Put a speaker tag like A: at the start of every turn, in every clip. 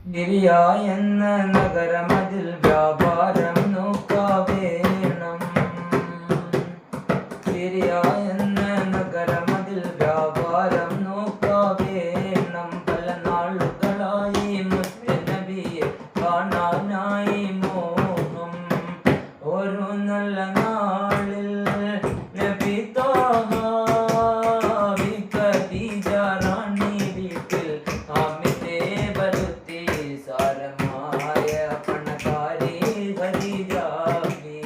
A: ഗിരിയ എന്ന നഗരമതിൽ വ്യാപാരം നോക്കാവേണം. ഗിരിയ എന്ന നഗരമതിൽ വ്യാപാരം നോക്കാവേണം. പല നാളുകളായി മുത്തനബിയെ കാണാനായി മോഹം. ഒരു നല്ല നാളിൽ നബി ത്വാഹ ഖദീജ റാണി വീട്ടിൽ ആമിനെ വരുത്തി. സാരമായ പണക്കാരി ഖദീജ ബി,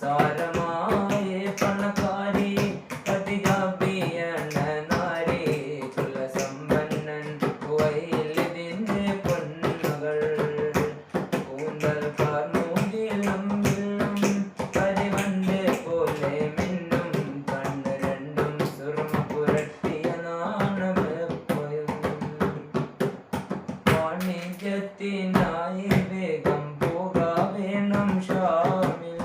A: സാരമായ പണക്കാരി ഖദീജ ബി എന്ന നാരി. കുലസമ്പന്നൻ വൈലിതിന്റെ പൊന്നുകൾ. കൂന്തൽ കാർമൂകിലും കരിവണ്ട് പോലെ മിന്നും. കണ്ണ് രണ്ടും സുറുമ പുരട്ടിയ നാണമെപ്പോഴും. വാണിജ്യത്തിനായി വേഗം പോകാവേണം ഷാമിൽ.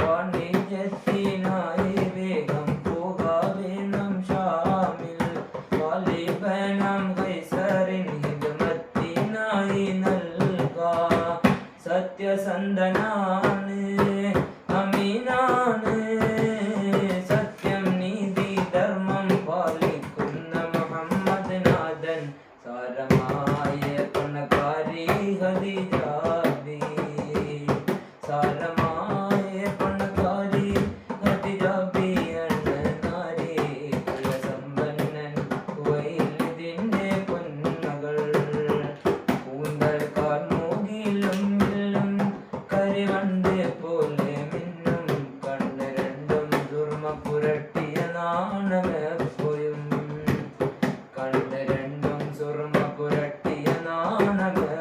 A: വാണിജ്യത്തിനായി വേഗം പോകാവേണം ഷാമിൽ. വാലിബനം കൈസറിൻ ഹിദ്മത്തിനായി നൽകാം. സത്യസന്ധനാണ്, അമീനാണ്, സത്യം നീതി ധർമ്മം പാലിക്കുന്ന മുഹമ്മദ് നാഥൻ. സാരമായ പണക്കാരി ഖദീജ ബി, സാരമായ പണക്കാരി ഖദീജ ബി എന്ന നാരി. കുലസമ്പന്നൻ വൈലിതിന്റെ പൊന്നുകൾ. കൂന്തൽ കാർമൂകിലും കരിവണ്ട് പോലെ മിന്നും. കണ്ണ് രണ്ടും സുറുമ പുരട്ടിയ നാണമെപ്പോഴും. കണ്ണ് രണ്ടും സുറുമ പുരട്ടിയ നാണമെപ്പോഴും.